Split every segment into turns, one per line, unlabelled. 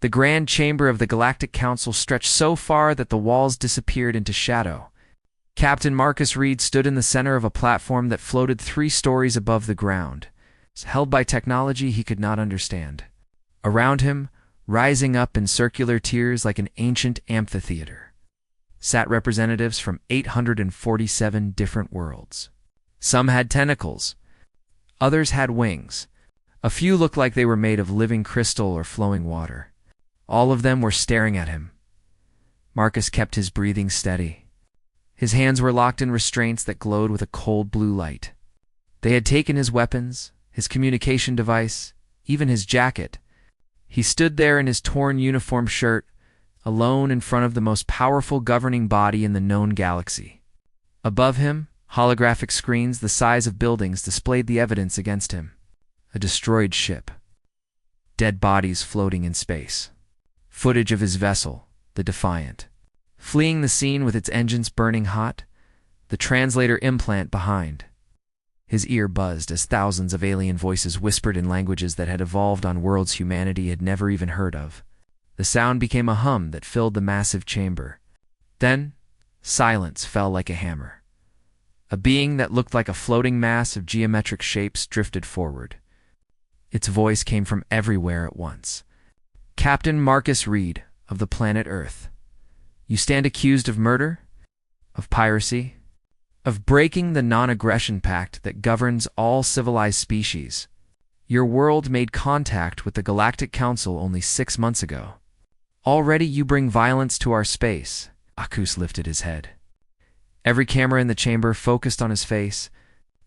The grand chamber of the Galactic Council stretched so far that the walls disappeared into shadow. Captain Marcus Reed stood in the center of a platform that floated 3 stories above the ground, held by technology he could not understand. Around him, rising up in circular tiers like an ancient amphitheater, sat representatives from 847 different worlds. Some had tentacles, others had wings. A few looked like they were made of living crystal or flowing water. All of them were staring at him. Marcus kept his breathing steady. His hands were locked in restraints that glowed with a cold blue light. They had taken his weapons, his communication device, even his jacket. He stood there in his torn uniform shirt, alone in front of the most powerful governing body in the known galaxy. Above him, holographic screens the size of buildings displayed the evidence against him. A destroyed ship. Dead bodies floating in space. Footage of his vessel, the Defiant, fleeing the scene with its engines burning hot, the translator implant behind. His ear buzzed as thousands of alien voices whispered in languages that had evolved on worlds humanity had never even heard of. The sound became a hum that filled the massive chamber. Then, silence fell like a hammer. A being that looked like a floating mass of geometric shapes drifted forward. Its voice came from everywhere at once. Captain Marcus Reed, of the planet Earth. You stand accused of murder? Of piracy? Of breaking the non-aggression pact that governs all civilized species. Your world made contact with the Galactic Council only 6 months ago. Already you bring violence to our space. Akus lifted his head. Every camera in the chamber focused on his face.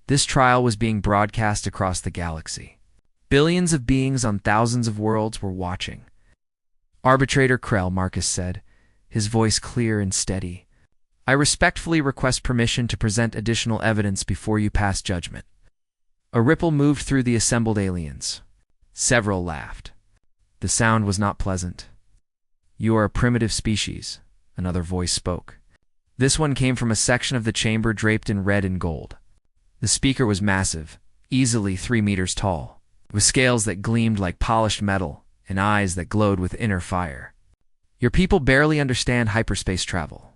This trial was being broadcast across the galaxy. Billions of beings on thousands of worlds were watching. Arbitrator Krell, Marcus said, his voice clear and steady. I respectfully request permission to present additional evidence before you pass judgment. A ripple moved through the assembled aliens. Several laughed. The sound was not pleasant. You are a primitive species, another voice spoke. This one came from a section of the chamber draped in red and gold. The speaker was massive, easily 3 meters tall, with scales that gleamed like polished metal and eyes that glowed with inner fire. Your people barely understand hyperspace travel.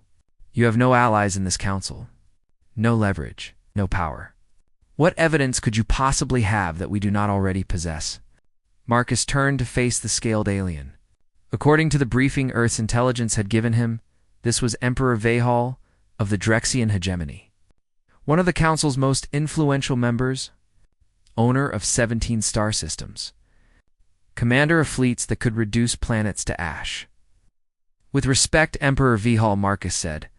You have no allies in this council. No leverage, no power. What evidence could you possibly have that we do not already possess? Marcus turned to face the scaled alien. According to the briefing Earth's intelligence had given him, this was Emperor Vahal of the Drexian hegemony. One of the council's most influential members, owner of 17 star systems. Commander of fleets that could reduce planets to ash. With respect, Emperor Vahal, Marcus said,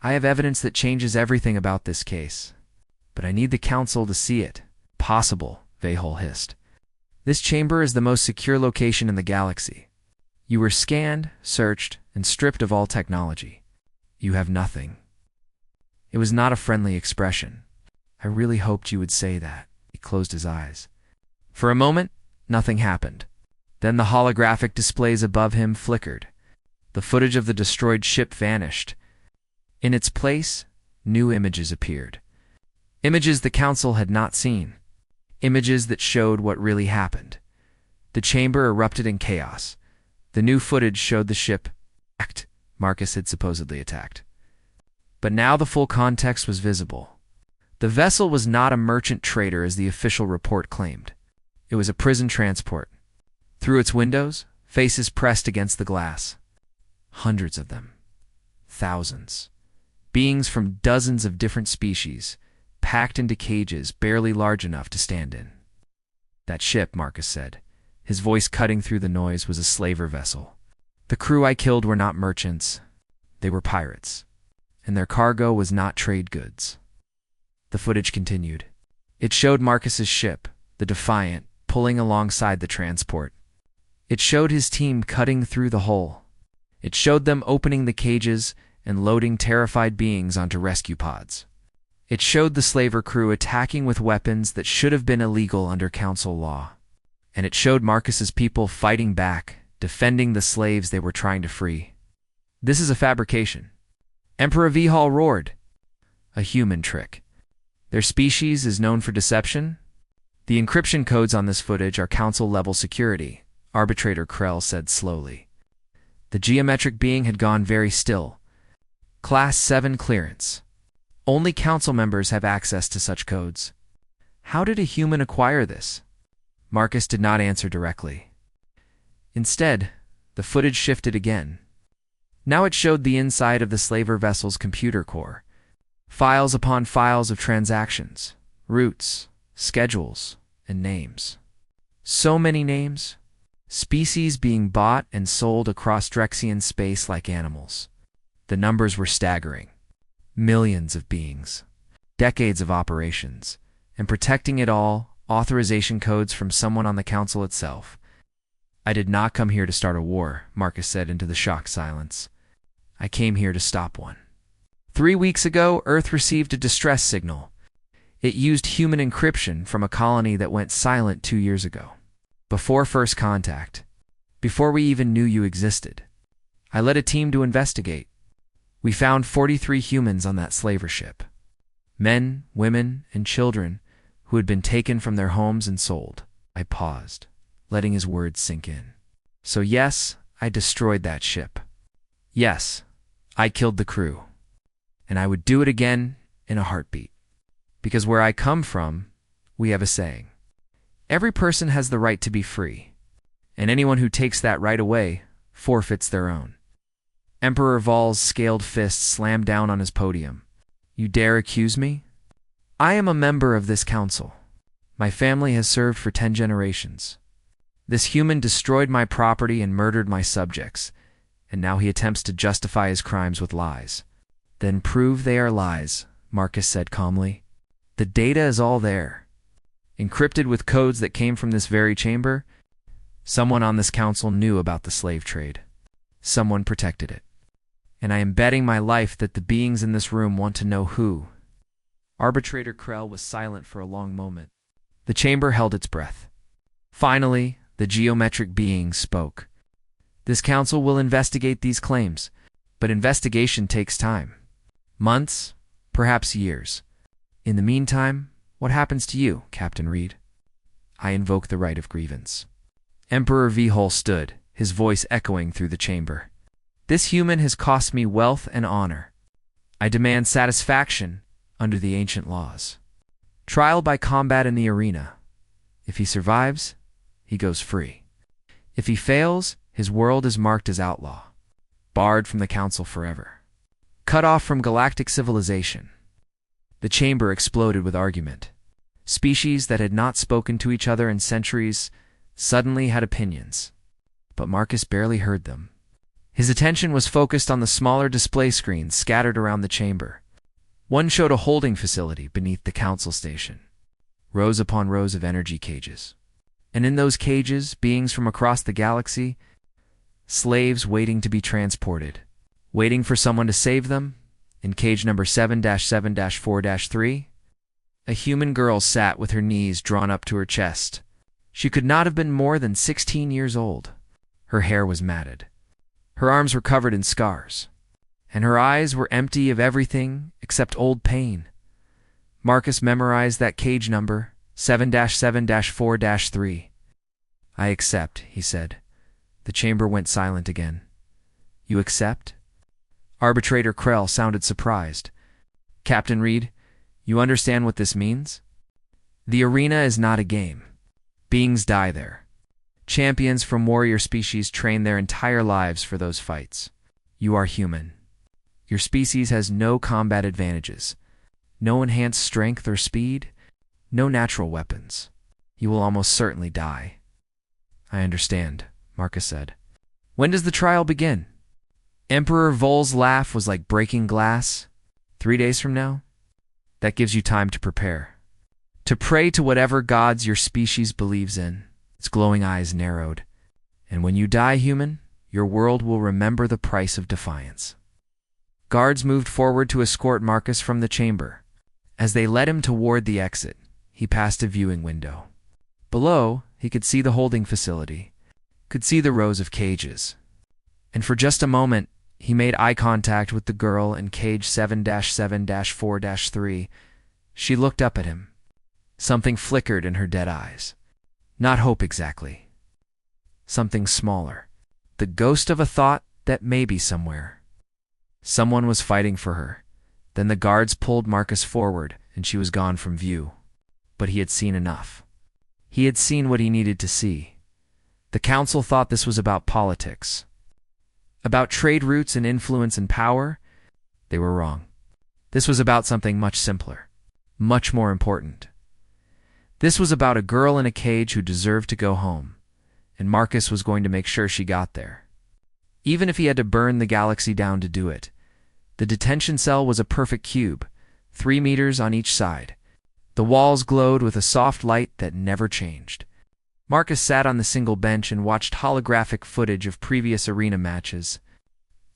I have evidence that changes everything about this case. But I need the council to see it. Possible, Vahal hissed. This chamber is the most secure location in the galaxy. You were scanned, searched, and stripped of all technology. You have nothing. It was not a friendly expression. I really hoped you would say that. He closed his eyes. For a moment, nothing happened. Then the holographic displays above him flickered. The footage of the destroyed ship vanished. In its place, new images appeared. Images the council had not seen. Images that showed what really happened. The chamber erupted in chaos. The new footage showed the ship Marcus had supposedly attacked. But now the full context was visible. The vessel was not a merchant trader as the official report claimed. It was a prison transport. Through its windows, faces pressed against the glass. Hundreds of them. Thousands. Beings from dozens of different species, packed into cages barely large enough to stand in. That ship, Marcus said, his voice cutting through the noise, was a slaver vessel. The crew I killed were not merchants. They were pirates. And their cargo was not trade goods. The footage continued. It showed Marcus's ship, the Defiant, pulling alongside the transport. It showed his team cutting through the hull. It showed them opening the cages and loading terrified beings onto rescue pods. It showed the slaver crew attacking with weapons that should have been illegal under council law. And it showed Marcus's people fighting back, defending the slaves they were trying to free. This is a fabrication. Emperor Vahal roared. A human trick. Their species is known for deception. The encryption codes on this footage are council-level security. Arbitrator Krell said slowly. The geometric being had gone very still. Class 7 clearance. Only council members have access to such codes. How did a human acquire this? Marcus did not answer directly. Instead, the footage shifted again. Now it showed the inside of the slaver vessel's computer core. Files upon files of transactions, routes, schedules, and names. So many names. Species being bought and sold across Drexian space like animals. The numbers were staggering. Millions of beings. Decades of operations. And protecting it all, authorization codes from someone on the council itself. I did not come here to start a war, Marcus said into the shocked silence. I came here to stop one. 3 weeks ago, Earth received a distress signal. It used human encryption from a colony that went silent 2 years ago. Before first contact. Before we even knew you existed. I led a team to investigate. We found 43 humans on that slaver ship. Men, women, and children who had been taken from their homes and sold. I paused, letting his words sink in. So yes, I destroyed that ship. Yes, I killed the crew. And I would do it again in a heartbeat. Because where I come from, we have a saying. Every person has the right to be free, and anyone who takes that right away forfeits their own. Emperor Vol's scaled fist slammed down on his podium. You dare accuse me? I am a member of this council. My family has served for 10 generations. This human destroyed my property and murdered my subjects, and now he attempts to justify his crimes with lies. Then prove they are lies, Marcus said calmly. The data is all there. Encrypted with codes that came from this very chamber. Someone on this council knew about the slave trade. Someone protected it. And I am betting my life that the beings in this room want to know who. Arbitrator Krell was silent for a long moment. The chamber held its breath. Finally, the geometric being spoke. This council will investigate these claims, but investigation takes time. Months, perhaps years. In the meantime, what happens to you, Captain Reed? I invoke the right of grievance. Emperor Vihol stood, his voice echoing through the chamber. This human has cost me wealth and honor. I demand satisfaction under the ancient laws. Trial by combat in the arena. If he survives, he goes free. If he fails, his world is marked as outlaw. Barred from the council forever. Cut off from galactic civilization. The chamber exploded with argument. Species that had not spoken to each other in centuries suddenly had opinions. But Marcus barely heard them. His attention was focused on the smaller display screens scattered around the chamber. One showed a holding facility beneath the council station. Rows upon rows of energy cages. And in those cages, beings from across the galaxy, slaves waiting to be transported. Waiting for someone to save them. In cage number 7-7-4-3, a human girl sat with her knees drawn up to her chest. She could not have been more than 16 years old. Her hair was matted. Her arms were covered in scars. And her eyes were empty of everything except old pain. Marcus memorized that cage number, 7-7-4-3. I accept, he said. The chamber went silent again. You accept? Arbitrator Krell sounded surprised. Captain Reed, you understand what this means? The arena is not a game. Beings die there. Champions from warrior species train their entire lives for those fights. You are human. Your species has no combat advantages. No enhanced strength or speed. No natural weapons. You will almost certainly die. I understand, Marcus said. When does the trial begin? Emperor Vol's laugh was like breaking glass. 3 days from now? That gives you time to prepare. To pray to whatever gods your species believes in. Its glowing eyes narrowed. And when you die, human, your world will remember the price of defiance. Guards moved forward to escort Marcus from the chamber. As they led him toward the exit, he passed a viewing window. Below, he could see the holding facility, could see the rows of cages. And for just a moment, he made eye contact with the girl in cage 7-7-4-3. She looked up at him. Something flickered in her dead eyes. Not hope exactly. something smaller. The ghost of a thought that may be somewhere. Someone was fighting for her. Then the guards pulled Marcus forward, and she was gone from view. But he had seen enough. He had seen what he needed to see. The council thought this was about politics. About trade routes and influence and power. They were wrong. This was about something much simpler, much more important. This was about a girl in a cage who deserved to go home, and Marcus was going to make sure she got there. Even if he had to burn the galaxy down to do it. The detention cell was a perfect cube, 3 meters on each side. The walls glowed with a soft light that never changed. Marcus sat on the single bench and watched holographic footage of previous arena matches.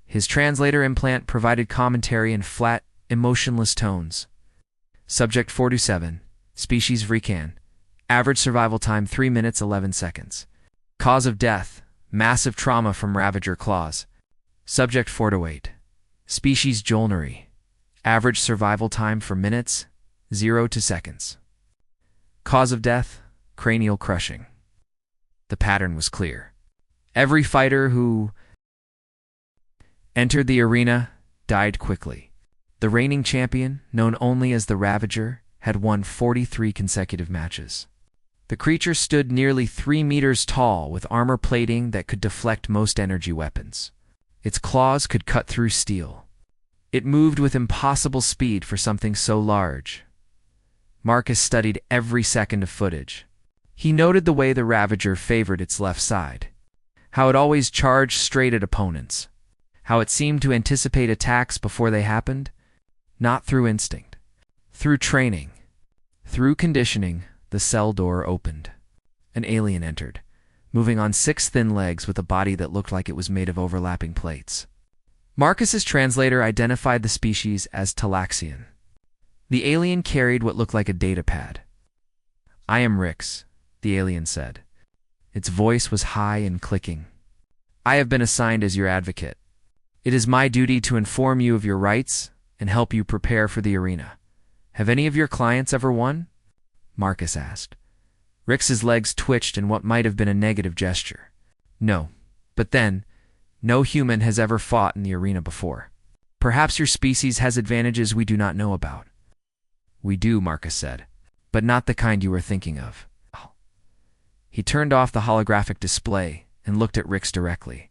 His translator implant provided commentary in flat, emotionless tones. Subject 47, species Vrekan. Average survival time 3 minutes 11 seconds. Cause of death, massive trauma from Ravager claws. Subject 428, species Jolnery. Average survival time for minutes, 0 to seconds. Cause of death, cranial crushing. The pattern was clear. Every fighter who entered the arena died quickly. The reigning champion, known only as the Ravager, had won 43 consecutive matches. The creature stood nearly 3 meters tall with armor plating that could deflect most energy weapons. Its claws could cut through steel. It moved with impossible speed for something so large. Marcus studied every second of footage. He noted the way the Ravager favored its left side, how it always charged straight at opponents, how it seemed to anticipate attacks before they happened, not through instinct, through training. Through conditioning, the cell door opened. An alien entered, moving on 6 thin legs with a body that looked like it was made of overlapping plates. Marcus's translator identified the species as Talaxian. The alien carried what looked like a data pad. "I am Rix," the alien said. Its voice was high and clicking. "I have been assigned as your advocate. It is my duty to inform you of your rights and help you prepare for the arena. Have any of your clients ever won?" Marcus asked. Rix's legs twitched in what might have been a negative gesture. "No. But then, no human has ever fought in the arena before. Perhaps your species has advantages we do not know about." "We do," Marcus said, "but not the kind you were thinking of." He turned off the holographic display and looked at Rix directly.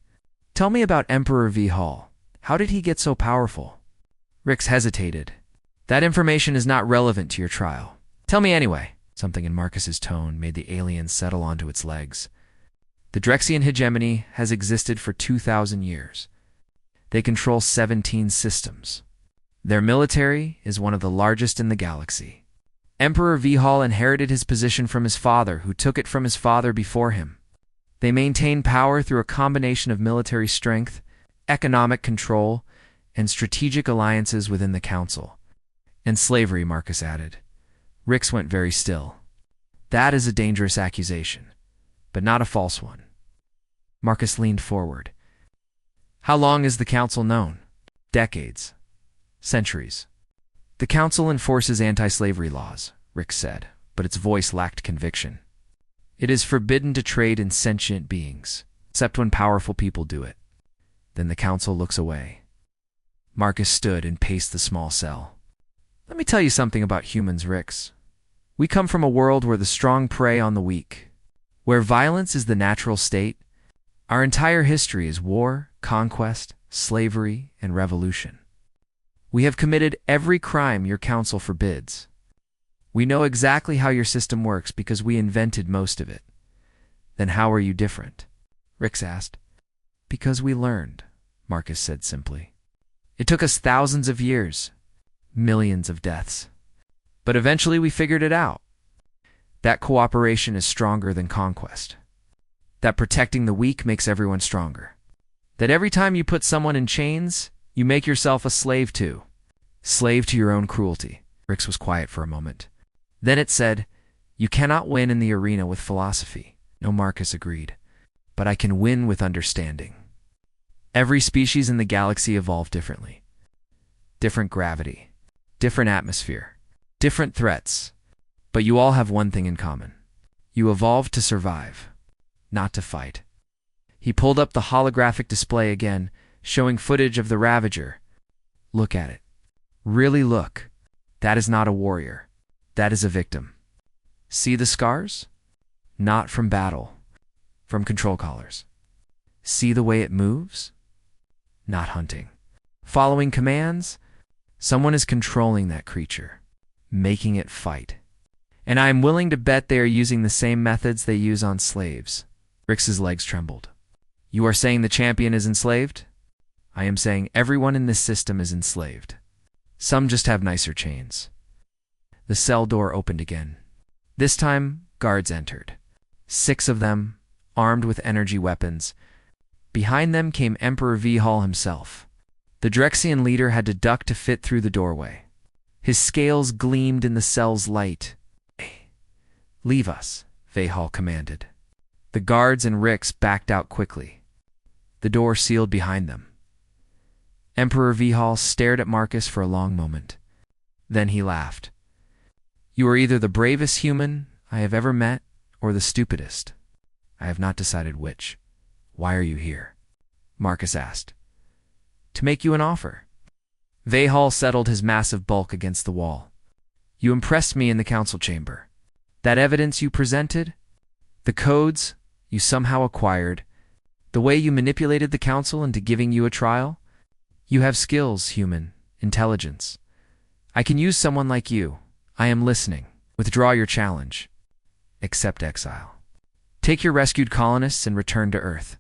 "Tell me about Emperor V. Hall. How did he get so powerful?" Rix hesitated. "That information is not relevant to your trial. Tell me anyway." Something in Marcus's tone made the alien settle onto its legs. "The Drexian hegemony has existed for 2,000 years. They control 17 systems. Their military is one of the largest in the galaxy. Emperor V. Hall inherited his position from his father, who took it from his father before him. They maintain power through a combination of military strength, economic control, and strategic alliances within the council. And slavery," Marcus added. Rix went very still. "That is a dangerous accusation, but not a false one." Marcus leaned forward. "How long is the council known?" "Decades. Centuries." "The council enforces anti-slavery laws," Rix said, but its voice lacked conviction. "It is forbidden to trade in sentient beings, except when powerful people do it. Then the council looks away." Marcus stood and paced the small cell. "Let me tell you something about humans, Rix. We come from a world where the strong prey on the weak, where violence is the natural state. Our entire history is war, conquest, slavery, and revolution. We have committed every crime your council forbids. We know exactly how your system works because we invented most of it." "Then how are you different?" Rix asked. "Because we learned," Marcus said simply. "It took us thousands of years, millions of deaths. But eventually we figured it out. That cooperation is stronger than conquest. That protecting the weak makes everyone stronger. That every time you put someone in chains, you make yourself a slave to. Slave to your own cruelty." Rix was quiet for a moment. Then it said, "You cannot win in the arena with philosophy." No, Marcus agreed. "But I can win with understanding. Every species in the galaxy evolved differently. Different gravity, different atmosphere, different threats. But you all have one thing in common. You evolved to survive, not to fight." He pulled up the holographic display again, showing footage of the Ravager. Look at it. Really look. That is not a warrior. That is a victim. See the scars? Not from battle, from control collars. See the way it moves? Not hunting. Following commands? Someone is controlling that creature, making it fight. And I am willing to bet they are using the same methods they use on slaves. Rix's legs trembled. You are saying the champion is enslaved? I am saying everyone in this system is enslaved. Some just have nicer chains. The cell door opened again. This time, guards entered. 6 of them, armed with energy weapons. Behind them came Emperor V-Hall himself. The Drexian leader had to duck to fit through the doorway. His scales gleamed in the cell's light. Leave us, V-Hall commanded. The guards and Rix backed out quickly. The door sealed behind them. Emperor V-Hall stared at Marcus for a long moment. Then he laughed. You are either the bravest human I have ever met or the stupidest. I have not decided which. Why are you here? Marcus asked. To make you an offer. V-Hall settled his massive bulk against the wall. You impressed me in the council chamber. That evidence you presented, the codes you somehow acquired, the way you manipulated the council into giving you a trial, you have skills, human, intelligence. I can use someone like you. I am listening. Withdraw your challenge. Accept exile. Take your rescued colonists and return to Earth.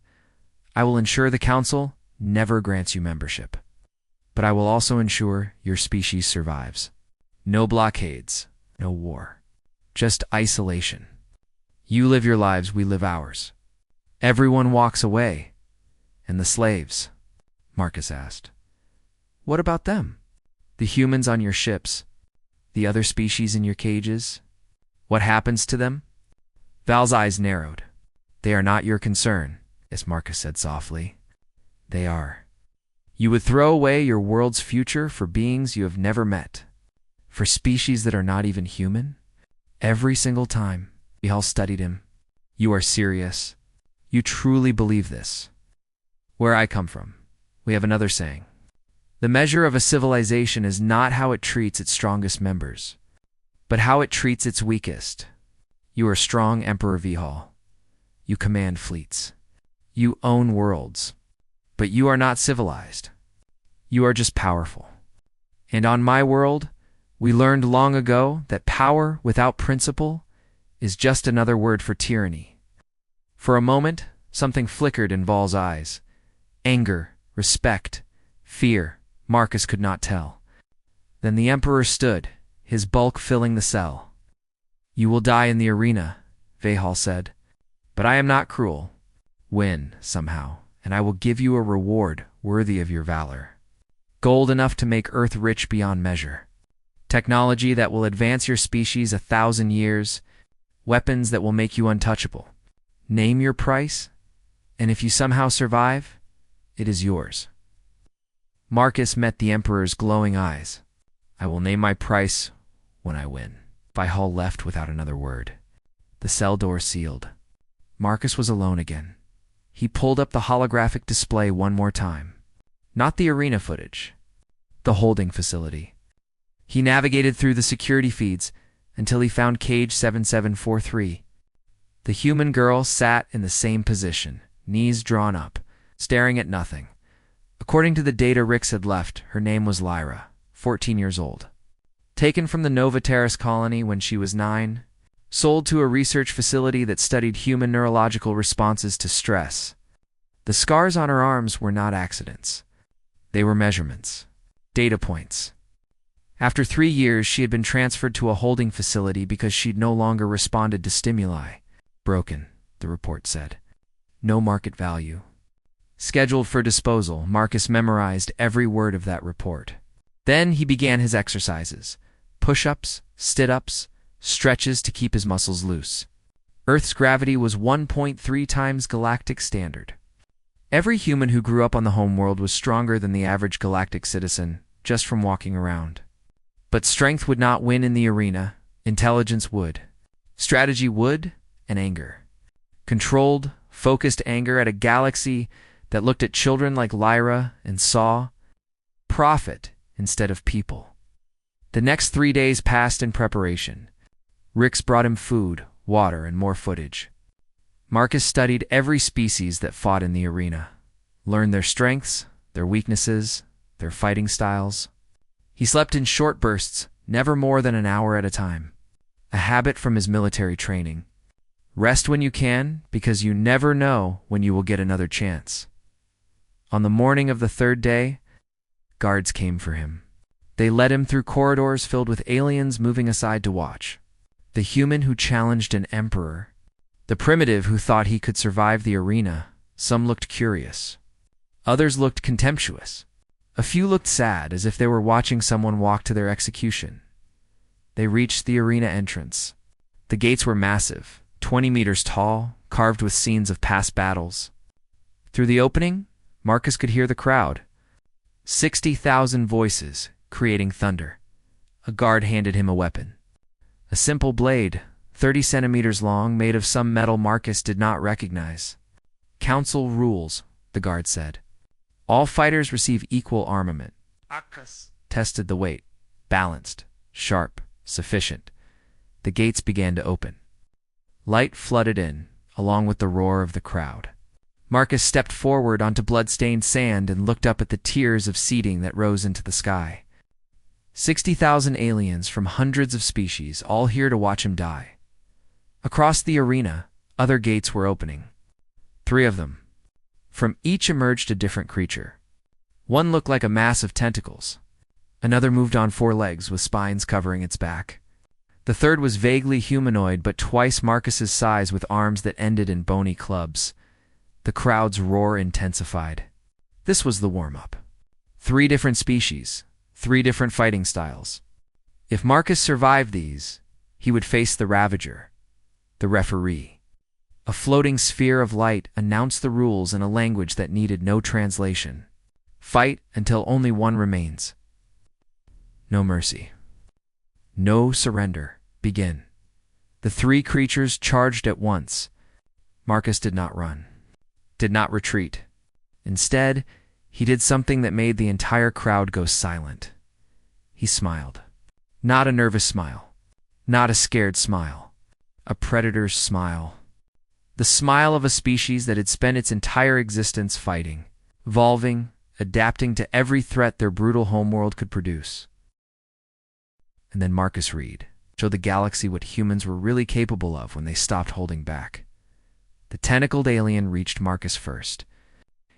I will ensure the council never grants you membership. But I will also ensure your species survives. No blockades, no war. Just isolation. You live your lives, we live ours. Everyone walks away. And the slaves? Marcus asked. What about them? The humans on your ships? The other species in your cages? What happens to them? Val's eyes narrowed. They are not your concern, as Marcus said softly. They are. You would throw away your world's future for beings you have never met? For species that are not even human? Every single time, Vihal studied him. You are serious. You truly believe this. Where I come from, we have another saying. The measure of a civilization is not how it treats its strongest members, but how it treats its weakest. You are strong, Emperor Vihal. You command fleets. You own worlds. But you are not civilized. You are just powerful. And on my world, we learned long ago that power without principle is just another word for tyranny. For a moment, something flickered in Val's eyes. Anger, respect, fear. Marcus could not tell. Then the Emperor stood, his bulk filling the cell. You will die in the arena, Vehal said. But I am not cruel. Win, somehow, and I will give you a reward worthy of your valor. Gold enough to make Earth rich beyond measure. Technology that will advance your species 1,000 years. Weapons that will make you untouchable. Name your price, and if you somehow survive, it is yours. Marcus met the Emperor's glowing eyes. I will name my price when I win. Vihal left without another word. The cell door sealed. Marcus was alone again. He pulled up the holographic display one more time. Not the arena footage. The holding facility. He navigated through the security feeds until he found cage 7743. The human girl sat in the same position, knees drawn up, staring at nothing. According to the data Rix had left, her name was Lyra, 14 years old. Taken from the Nova Terrace colony when she was 9, sold to a research facility that studied human neurological responses to stress. The scars on her arms were not accidents. They were measurements, data points. After 3 years, she had been transferred to a holding facility because she'd no longer responded to stimuli. Broken, the report said. No market value. Scheduled for disposal, Marcus memorized every word of that report. Then he began his exercises. Push-ups, sit-ups, stretches to keep his muscles loose. Earth's gravity was 1.3 times galactic standard. Every human who grew up on the homeworld was stronger than the average galactic citizen, just from walking around. But strength would not win in the arena. Intelligence would. Strategy would, and anger. Controlled, focused anger at a galaxy that looked at children like Lyra and saw profit instead of people. The next 3 days passed in preparation. Rix brought him food, water, and more footage. Marcus studied every species that fought in the arena, learned their strengths, their weaknesses, their fighting styles. He slept in short bursts, never more than an hour at a time, a habit from his military training. Rest when you can, because you never know when you will get another chance. On the morning of the third day, guards came for him. They led him through corridors filled with aliens moving aside to watch. The human who challenged an emperor. The primitive who thought he could survive the arena. Some looked curious. Others looked contemptuous. A few looked sad, as if they were watching someone walk to their execution. They reached the arena entrance. The gates were massive, 20 meters tall, carved with scenes of past battles. Through the opening, Marcus could hear the crowd. 60,000 voices, creating thunder. A guard handed him a weapon. A simple blade, 30 centimeters long, made of some metal Marcus did not recognize. Council rules, the guard said. All fighters receive equal armament. Tested the weight. Balanced, sharp, sufficient. The gates began to open. Light flooded in, along with the roar of the crowd. Marcus stepped forward onto blood-stained sand and looked up at the tiers of seating that rose into the sky. 60,000 aliens from hundreds of species, all here to watch him die. Across the arena, other gates were opening. 3 of them. From each emerged a different creature. One looked like a mass of tentacles. Another moved on 4 legs with spines covering its back. The third was vaguely humanoid, but twice Marcus's size, with arms that ended in bony clubs. The crowd's roar intensified. This was the warm-up. 3 different species, 3 different fighting styles. If Marcus survived these, he would face the Ravager, the referee. A floating sphere of light announced the rules in a language that needed no translation. Fight until only one remains. No mercy. No surrender. Begin. The 3 creatures charged at once. Marcus did not run, did not retreat. Instead, he did something that made the entire crowd go silent. He smiled. Not a nervous smile. Not a scared smile. A predator's smile. The smile of a species that had spent its entire existence fighting, evolving, adapting to every threat their brutal homeworld could produce. And then Marcus Reed showed the galaxy what humans were really capable of when they stopped holding back. The tentacled alien reached Marcus first.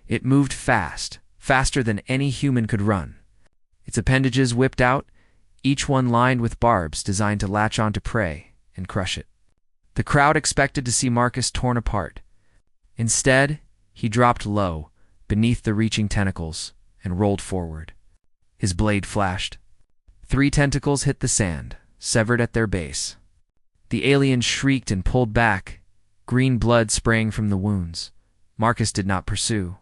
It moved fast, faster than any human could run. Its appendages whipped out, each one lined with barbs designed to latch onto prey and crush it. The crowd expected to see Marcus torn apart. Instead, he dropped low, beneath the reaching tentacles, and rolled forward. His blade flashed. 3 tentacles hit the sand, severed at their base. The alien shrieked and pulled back, green blood spraying from the wounds. Marcus did not pursue.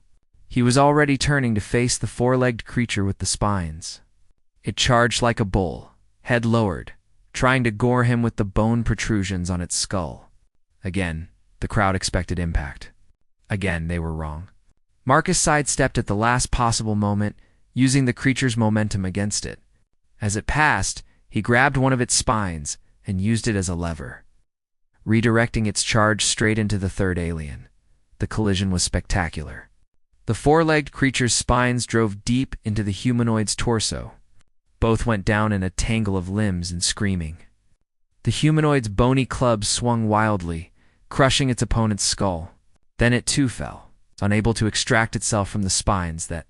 He was already turning to face the 4-legged creature with the spines. It charged like a bull, head lowered, trying to gore him with the bone protrusions on its skull. Again, the crowd expected impact. Again, they were wrong. Marcus sidestepped at the last possible moment, using the creature's momentum against it. As it passed, he grabbed one of its spines and used it as a lever, redirecting its charge straight into the 3rd alien. The collision was spectacular. The 4-legged creature's spines drove deep into the humanoid's torso. Both went down in a tangle of limbs and screaming. The humanoid's bony club swung wildly, crushing its opponent's skull. Then it too fell, unable to extract itself from the spines that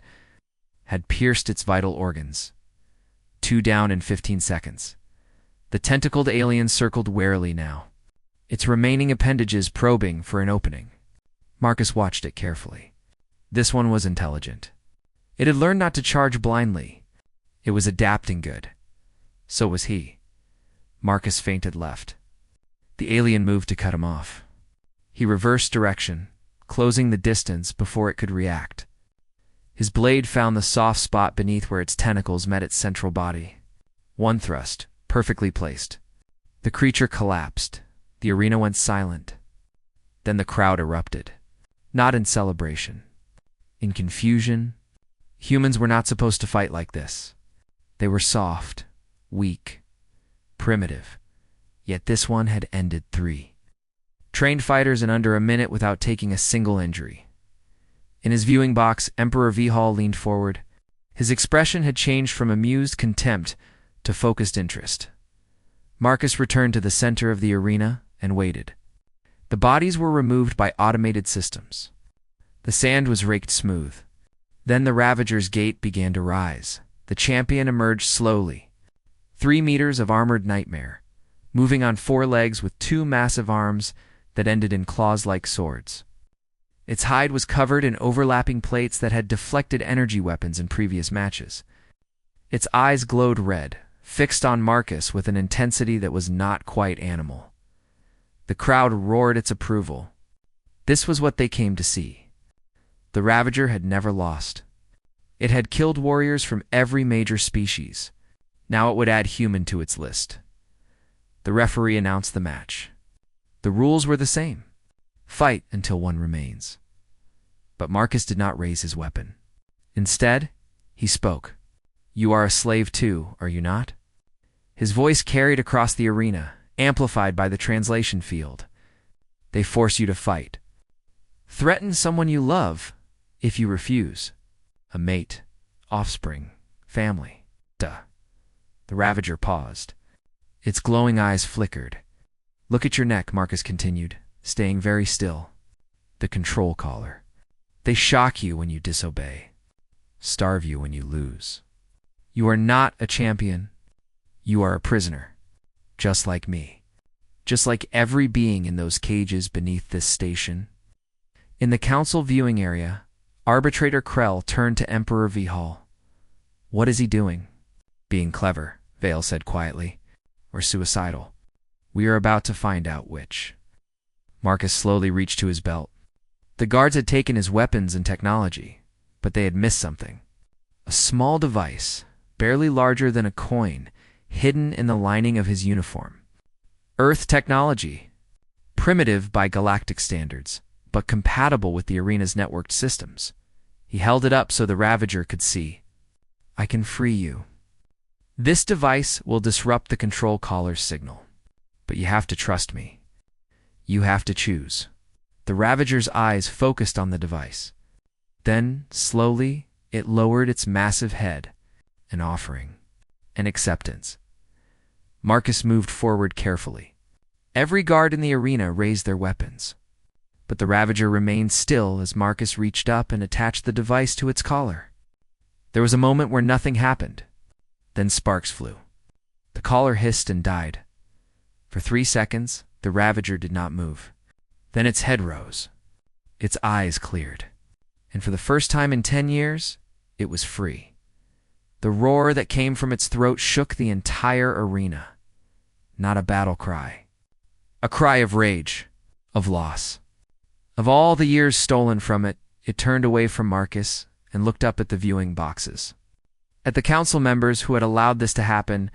had pierced its vital organs. 2 down in 15 seconds. The tentacled alien circled warily now, its remaining appendages probing for an opening. Marcus watched it carefully. This one was intelligent. It had learned not to charge blindly. It was adapting good. So was he. Marcus feinted left. The alien moved to cut him off. He reversed direction, closing the distance before it could react. His blade found the soft spot beneath where its tentacles met its central body. One thrust, perfectly placed. The creature collapsed. The arena went silent. Then the crowd erupted. not in celebration. In confusion. Humans were not supposed to fight like this. They were soft, weak, primitive. Yet this one had ended 3 trained fighters in under a minute without taking a single injury. In his viewing box, Emperor V-Hall leaned forward. His expression had changed from amused contempt to focused interest. Marcus returned to the center of the arena and waited. The bodies were removed by automated systems. The sand was raked smooth. Then the Ravager's gate began to rise. The champion emerged slowly. 3 meters of armored nightmare, moving on 4 legs with 2 massive arms that ended in claws-like swords. Its hide was covered in overlapping plates that had deflected energy weapons in previous matches. Its eyes glowed red, fixed on Marcus with an intensity that was not quite animal. The crowd roared its approval. This was what they came to see. The Ravager had never lost. It had killed warriors from every major species. Now it would add human to its list. The referee announced the match. The rules were the same. Fight until one remains. But Marcus did not raise his weapon. Instead, he spoke. "You are a slave too, are you not?" His voice carried across the arena, amplified by the translation field. "They force you to fight. Threaten someone you love if you refuse. A mate, offspring, family. Duh." The Ravager paused. Its glowing eyes flickered. "Look at your neck," Marcus continued, staying very still. "The control collar. They shock you when you disobey, starve you when you lose. You are not a champion. You are a prisoner, just like me, just like every being in those cages beneath this station." In the council viewing area, Arbitrator Krell turned to Emperor V-Hall. "What is he doing?" "Being clever," Vale said quietly, "or suicidal. We are about to find out which." Marcus slowly reached to his belt. The guards had taken his weapons and technology, but they had missed something. A small device, barely larger than a coin, hidden in the lining of his uniform. Earth technology, primitive by galactic standards, but compatible with the arena's networked systems. He held it up so the Ravager could see. "I can free you. This device will disrupt the control collar's signal. But you have to trust me. You have to choose." The Ravager's eyes focused on the device. Then, slowly, it lowered its massive head, an offering, an acceptance. Marcus moved forward carefully. Every guard in the arena raised their weapons. But the Ravager remained still as Marcus reached up and attached the device to its collar. There was a moment where nothing happened. Then sparks flew. The collar hissed and died. For 3 seconds, the Ravager did not move. Then its head rose. Its eyes cleared. And for the first time in 10 years, it was free. The roar that came from its throat shook the entire arena. Not a battle cry. A cry of rage, of loss. Of all the years stolen from it, it turned away from Marcus and looked up at the viewing boxes. At the council members who had allowed this to happen,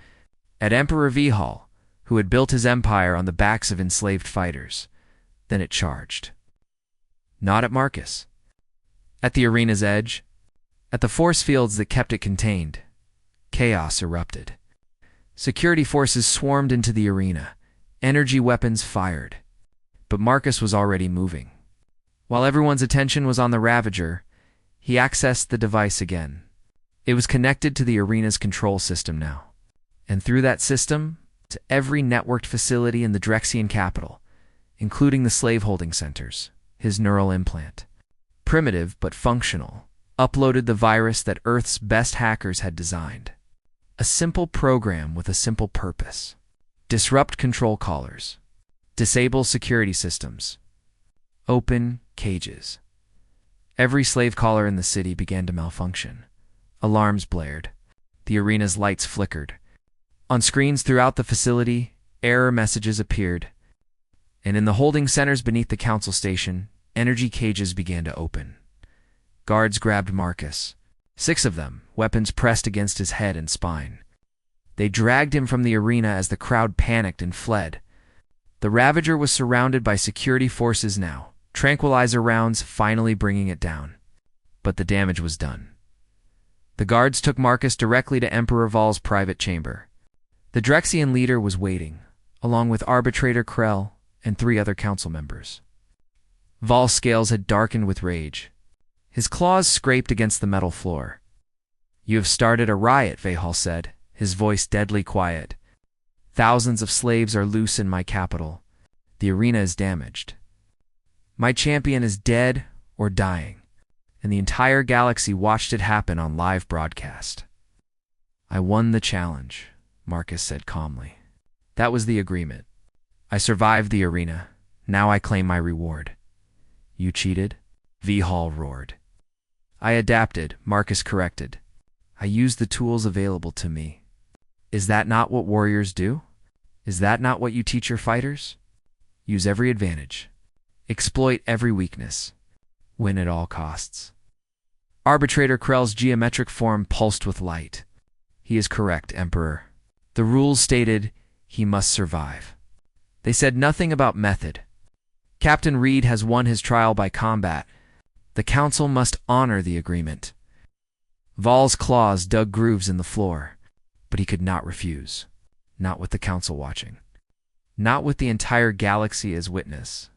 at Emperor V-Hall, who had built his empire on the backs of enslaved fighters. Then it charged. Not at Marcus. At the arena's edge, at the force fields that kept it contained, chaos erupted. Security forces swarmed into the arena. Energy weapons fired. But Marcus was already moving. While everyone's attention was on the Ravager, he accessed the device again. It was connected to the arena's control system now. And through that system, to every networked facility in the Drexian capital, including the slave-holding centers, his neural implant, primitive but functional, uploaded the virus that Earth's best hackers had designed. A simple program with a simple purpose. Disrupt control collars. Disable security systems. Open cages. Every slave collar in the city began to malfunction. Alarms blared. The arena's lights flickered. On screens throughout the facility, error messages appeared. And in the holding centers beneath the council station, energy cages began to open. Guards grabbed Marcus. 6 of them, weapons pressed against his head and spine. They dragged him from the arena as the crowd panicked and fled. The Ravager was surrounded by security forces now, tranquilizer rounds finally bringing it down. But the damage was done. The guards took Marcus directly to Emperor Vol's private chamber. The Drexian leader was waiting, along with Arbitrator Krell and 3 other council members. Vol's scales had darkened with rage. His claws scraped against the metal floor. "You have started a riot," Vahal said, his voice deadly quiet. "Thousands of slaves are loose in my capital. The arena is damaged. My champion is dead or dying, and the entire galaxy watched it happen on live broadcast." "I won the challenge," Marcus said calmly. "That was the agreement. I survived the arena. Now I claim my reward." "You cheated?" Vahal roared. "I adapted," Marcus corrected. "I used the tools available to me." "Is that not what warriors do? Is that not what you teach your fighters? Use every advantage. Exploit every weakness. Win at all costs." Arbitrator Krell's geometric form pulsed with light. "He is correct, Emperor. The rules stated he must survive. They said nothing about method. Captain Reed has won his trial by combat. The council must honor the agreement." Vol's claws dug grooves in the floor, but he could not refuse. Not with the council watching. Not with the entire galaxy as witness.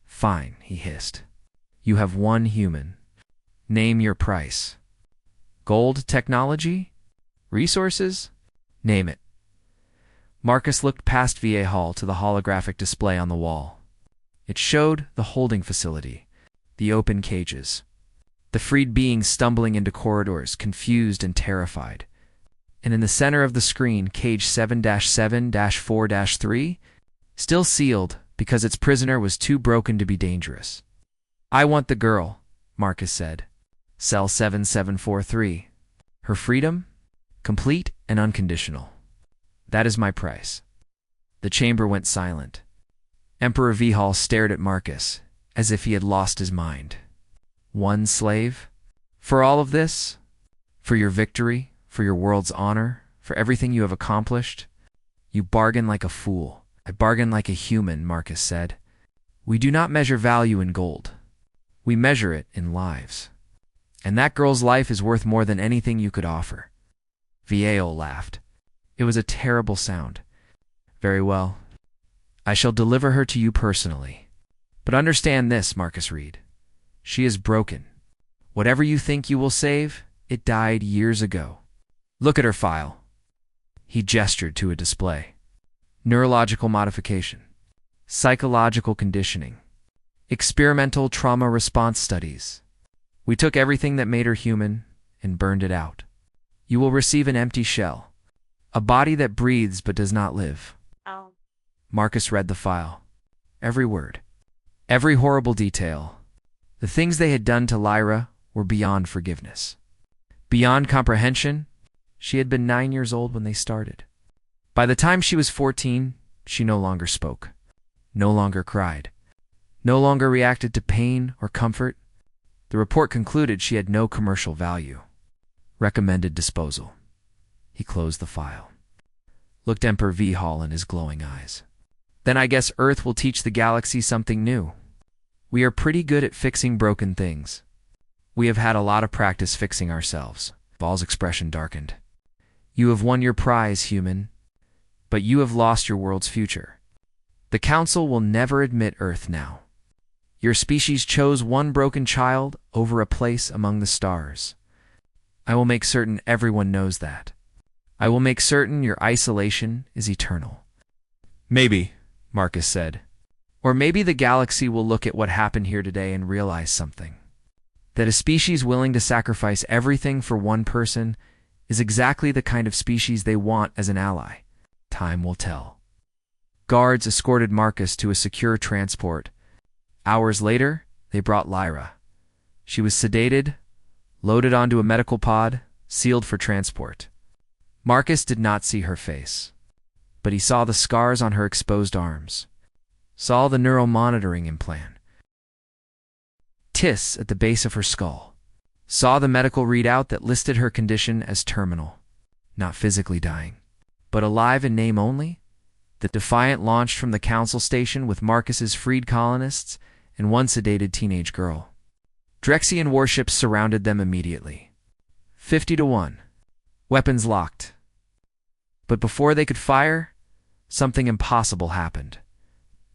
"Fine," he hissed. "You have one human. Name your price. Gold technology? Resources? Name it." Marcus looked past Vahal to the holographic display on the wall. It showed the holding facility, the open cages, the freed beings stumbling into corridors, confused and terrified. And in the center of the screen, cage 7-7-4-3, still sealed because its prisoner was too broken to be dangerous. "I want the girl," Marcus said. "Cell 7743. Her freedom? Complete and unconditional. That is my price." The chamber went silent. Emperor Vahal stared at Marcus, as if he had lost his mind. "One slave? For all of this? For your victory? For your world's honor? For everything you have accomplished? You bargain like a fool." "I bargain like a human," Marcus said. "We do not measure value in gold. We measure it in lives. And that girl's life is worth more than anything you could offer." Vahal laughed. It was a terrible sound. "Very well. I shall deliver her to you personally. But understand this, Marcus Reed. She is broken. Whatever you think you will save, it died years ago. Look at her file." He gestured to a display. "Neurological modification. Psychological conditioning. Experimental trauma response studies. We took everything that made her human and burned it out. You will receive an empty shell. A body that breathes but does not live."
Oh.
Marcus read the file. Every word. Every horrible detail. The things they had done to Lyra were beyond forgiveness. Beyond comprehension. She had been 9 years old when they started. By the time she was 14, she no longer spoke, no longer cried, no longer reacted to pain or comfort. The report concluded she had no commercial value. Recommended disposal. He closed the file. Looked Emperor Vahal in his glowing eyes. "Then I guess Earth will teach the galaxy something new. We are pretty good at fixing broken things. We have had a lot of practice fixing ourselves." Val's expression darkened. "You have won your prize, human, but you have lost your world's future. The Council will never admit Earth now. Your species chose one broken child over a place among the stars. I will make certain everyone knows that. I will make certain your isolation is eternal." "Maybe," Marcus said. "Or maybe the galaxy will look at what happened here today and realize something. That a species willing to sacrifice everything for one person is exactly the kind of species they want as an ally. Time will tell." Guards escorted Marcus to a secure transport. Hours later, they brought Lyra. She was sedated, loaded onto a medical pod, sealed for transport. Marcus did not see her face, but he saw the scars on her exposed arms, saw the neuromonitoring implant, TIS at the base of her skull, saw the medical readout that listed her condition as terminal, not physically dying, but alive in name only. The Defiant launched from the Council Station with Marcus's freed colonists and one sedated teenage girl. Drexian warships surrounded them immediately. 50-1. Weapons locked. But before they could fire, something impossible happened.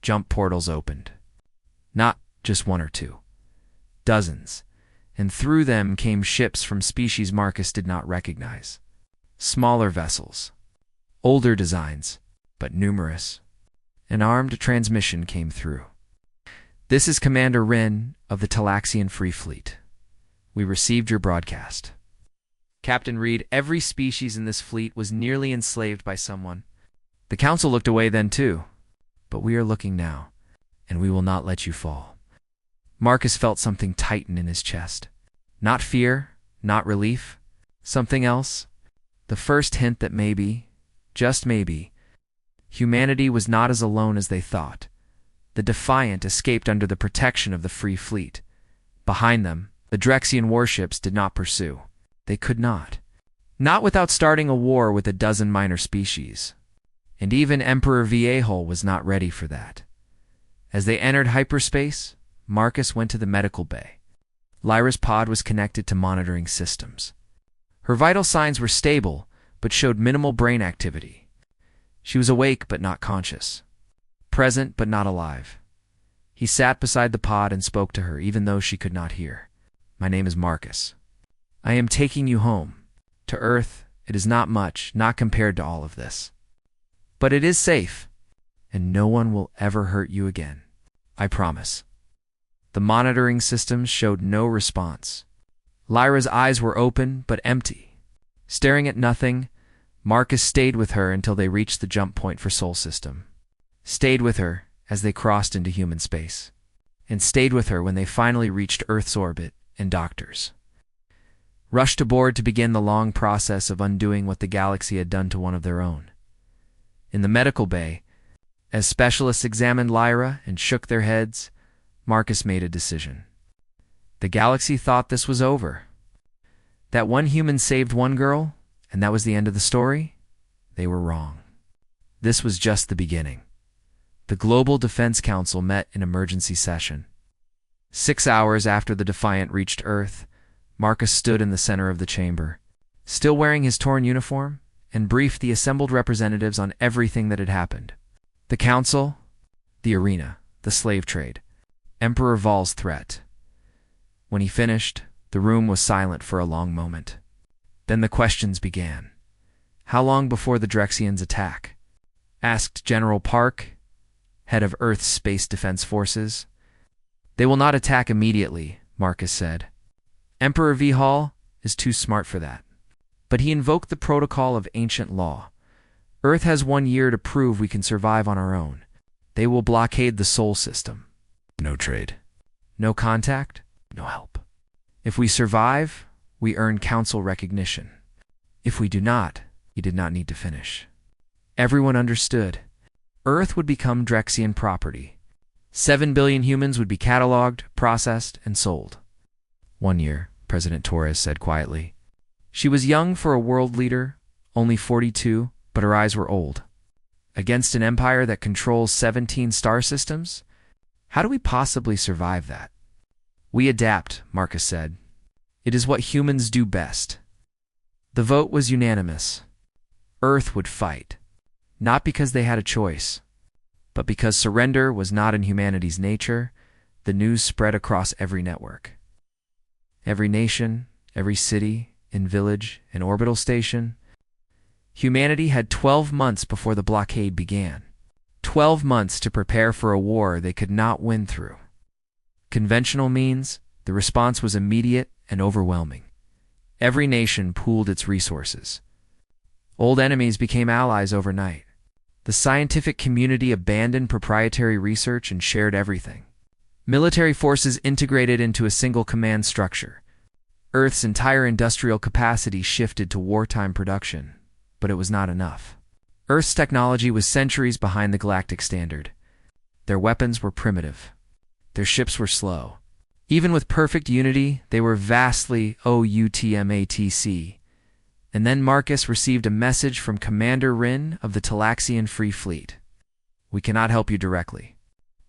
Jump portals opened. Not just one or two. Dozens. And through them came ships from species Marcus did not recognize. Smaller vessels. Older designs, but numerous. An armed transmission came through. "This is Commander Rin of the Talaxian Free Fleet. We received your broadcast." Captain Reed, every species in this fleet was nearly enslaved by someone. The Council looked away then too. But we are looking now, and we will not let you fall. Marcus felt something tighten in his chest. Not fear, not relief, something else. The first hint that maybe, just maybe, humanity was not as alone as they thought. The Defiant escaped under the protection of the Free Fleet. Behind them, the Drexian warships did not pursue. They could not. Not without starting a war with a dozen minor species. And even Emperor Viehol was not ready for that. As they entered hyperspace, Marcus went to the medical bay. Lyra's pod was connected to monitoring systems. Her vital signs were stable, but showed minimal brain activity. She was awake but not conscious. Present but not alive. He sat beside the pod and spoke to her, even though she could not hear. "My name is Marcus. I am taking you home. To Earth, it is not much, not compared to all of this. But it is safe, and no one will ever hurt you again. I promise." The monitoring systems showed no response. Lyra's eyes were open but empty. Staring at nothing, Marcus stayed with her until they reached the jump point for Sol System. Stayed with her as they crossed into human space. And stayed with her when they finally reached Earth's orbit and doctors. Rushed aboard to begin the long process of undoing what the galaxy had done to one of their own. In the medical bay, as specialists examined Lyra and shook their heads, Marcus made a decision. The galaxy thought this was over. That one human saved one girl, and that was the end of the story? They were wrong. This was just the beginning. The Global Defense Council met in emergency session. 6 hours after the Defiant reached Earth, Marcus stood in the center of the chamber, still wearing his torn uniform, and briefed the assembled representatives on everything that had happened. The Council, the arena, the slave trade, Emperor Val's threat. When he finished, the room was silent for a long moment. Then the questions began. "How long before the Drexians attack?" asked General Park, head of Earth's Space Defense Forces. "They will not attack immediately," Marcus said. "Emperor Viehol is too smart for that." But he invoked the protocol of ancient law. "Earth has 1 year to prove we can survive on our own. They will blockade the Sol System. No trade. No contact, no help. If we survive, we earn Council recognition. If we do not, he did not need to finish." Everyone understood. Earth would become Drexian property. 7 billion humans would be cataloged, processed, and sold. 1 year, President Torres said quietly. She was young for a world leader, only 42, but her eyes were old. Against an empire that controls 17 star systems? How do we possibly survive that? "We adapt," Marcus said. "It is what humans do best." The vote was unanimous. Earth would fight. Not because they had a choice, but because surrender was not in humanity's nature. The news spread across every network. Every nation, every city, and village, and orbital station. Humanity had 12 months before the blockade began. 12 months to prepare for a war they could not win through. Conventional means, the response was immediate and overwhelming. Every nation pooled its resources. Old enemies became allies overnight. The scientific community abandoned proprietary research and shared everything. Military forces integrated into a single command structure. Earth's entire industrial capacity shifted to wartime production, but it was not enough. Earth's technology was centuries behind the galactic standard. Their weapons were primitive. Their ships were slow. Even with perfect unity, they were vastly outmatched. And then Marcus received a message from Commander Rin of the Talaxian Free Fleet. "We cannot help you directly,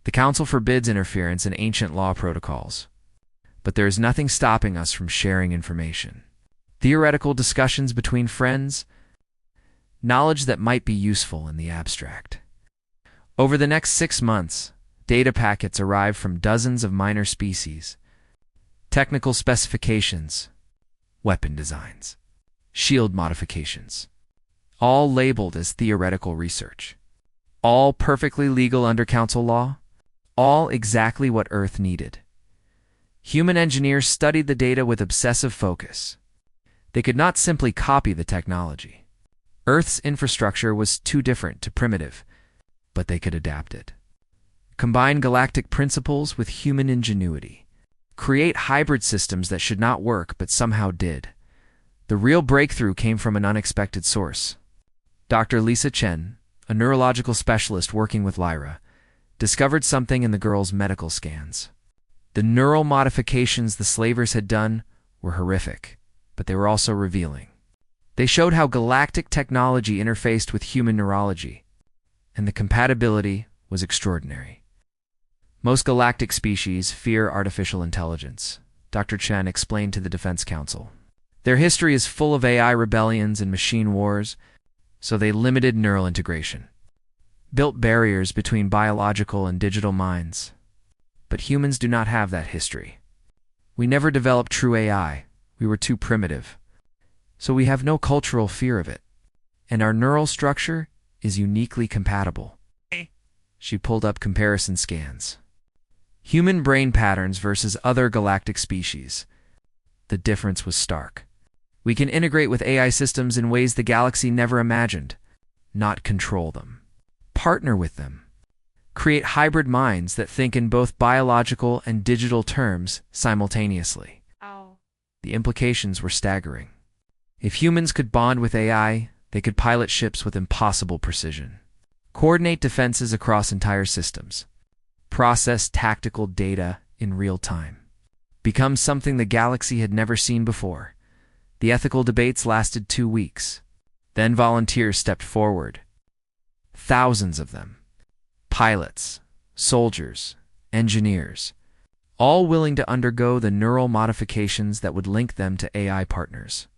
The Council forbids interference in ancient law protocols, but there is nothing stopping us from sharing information. Theoretical discussions between friends, knowledge that might be useful in the abstract. Over the next 6 months, data packets arrive from dozens of minor species, technical specifications, weapon designs, shield modifications, all labeled as theoretical research, all perfectly legal under Council law, all exactly what Earth needed. Human engineers studied the data with obsessive focus. They could not simply copy the technology. Earth's infrastructure was too different to primitive, but they could adapt it. Combine galactic principles with human ingenuity. Create hybrid systems that should not work but somehow did. The real breakthrough came from an unexpected source. Dr. Lisa Chen, a neurological specialist working with Lyra, discovered something in the girl's medical scans. The neural modifications the slavers had done were horrific, but they were also revealing. They showed how galactic technology interfaced with human neurology, and the compatibility was extraordinary. Most galactic species fear artificial intelligence, Dr. Chen explained to the Defense Council. Their history is full of AI rebellions and machine wars, so they limited neural integration, built barriers between biological and digital minds. But humans do not have that history. We never developed true AI. We were too primitive. So we have no cultural fear of it. And our neural structure is uniquely compatible. She pulled up comparison scans. Human brain patterns versus other galactic species. The difference was stark. We can integrate with AI systems in ways the galaxy never imagined, not control them. Partner with them. Create hybrid minds that think in both biological and digital terms simultaneously. The implications were staggering. If humans could bond with AI, they could pilot ships with impossible precision, coordinate defenses across entire systems, process tactical data in real time, become something the galaxy had never seen before. The ethical debates lasted 2 weeks. Then volunteers stepped forward. Thousands of them. Pilots, soldiers, engineers, all willing to undergo the neural modifications that would link them to AI partners.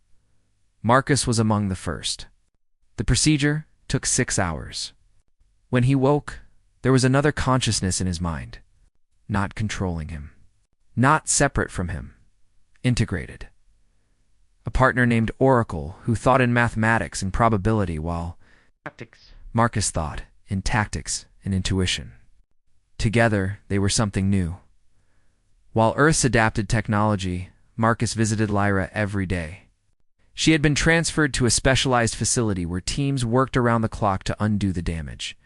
Marcus was among the first. The procedure took 6 hours. When he woke, there was another consciousness in his mind, not controlling him, not separate from him, integrated. A partner named Oracle who thought in mathematics and probability while Marcus thought in tactics and intuition. Together, they were something new. While Earth's adapted technology, Marcus visited Lyra every day. She had been transferred to a specialized facility where teams worked around the clock to undo the damage.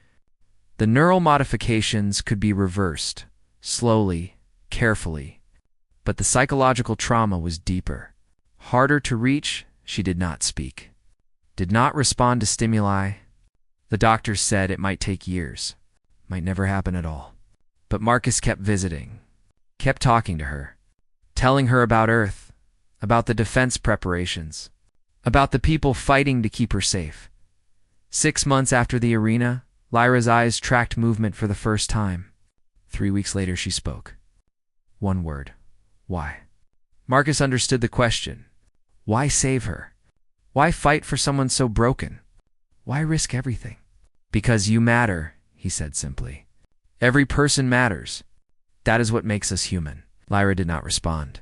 The neural modifications could be reversed, slowly, carefully, but the psychological trauma was deeper. Harder to reach, she did not speak, did not respond to stimuli. The doctors said it might take years, might never happen at all. But Marcus kept visiting, kept talking to her, telling her about Earth, about the defense preparations, about the people fighting to keep her safe. 6 months after the arena, Lyra's eyes tracked movement for the first time. 3 weeks later, she spoke. One word. Why? Marcus understood the question. Why save her? Why fight for someone so broken? Why risk everything? Because you matter, he said simply. Every person matters. That is what makes us human. Lyra did not respond,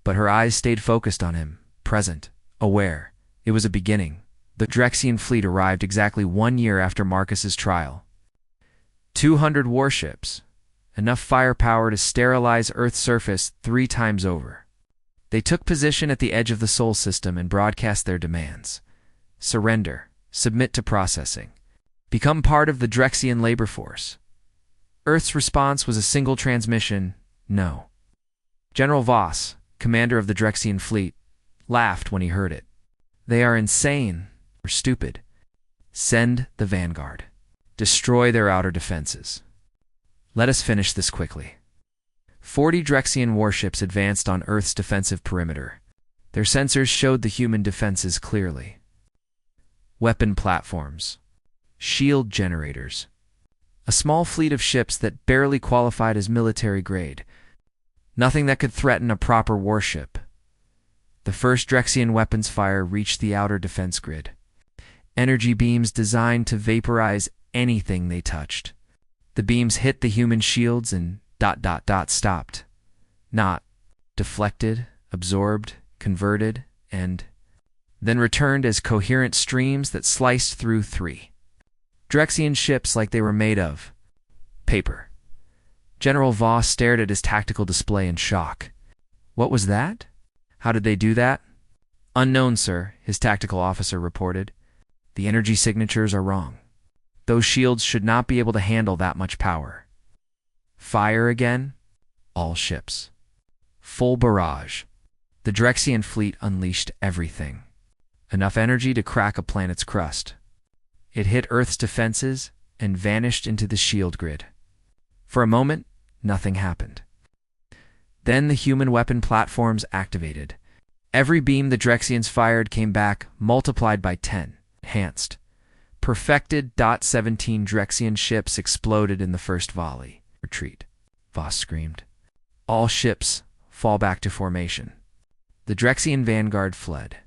but her eyes stayed focused on him, present, aware. It was a beginning. The Drexian fleet arrived exactly 1 year after Marcus's trial. 200 warships, enough firepower to sterilize Earth's surface 3 times over. They took position at the edge of the Sol system and broadcast their demands. Surrender, submit to processing, become part of the Drexian labor force. Earth's response was a single transmission, no. General Voss, commander of the Drexian fleet, laughed when he heard it. They are insane or stupid. Send the vanguard. Destroy their outer defenses. Let us finish this quickly. 40 Drexian warships advanced on Earth's defensive perimeter. Their sensors showed the human defenses clearly. Weapon platforms, shield generators, A small fleet of ships that barely qualified as military grade. Nothing that could threaten a proper warship. The first Drexian weapons fire reached the outer defense grid. Energy beams designed to vaporize anything they touched. The beams hit the human shields and ... stopped. Not deflected, absorbed, converted, and then returned as coherent streams that sliced through 3 Drexian ships like they were made of paper. General Voss stared at his tactical display in shock. What was that? How did they do that? Unknown, sir, his tactical officer reported. The energy signatures are wrong. Those shields should not be able to handle that much power. Fire again? All ships. Full barrage. The Drexian fleet unleashed everything. Enough energy to crack a planet's crust. It hit Earth's defenses and vanished into the shield grid. For a moment, nothing happened. Then the human weapon platforms activated. Every beam the Drexians fired came back, multiplied by 10, enhanced. Perfected. 17 Drexian ships exploded in the first volley. Retreat, Voss screamed. All ships fall back to formation. The Drexian vanguard fled.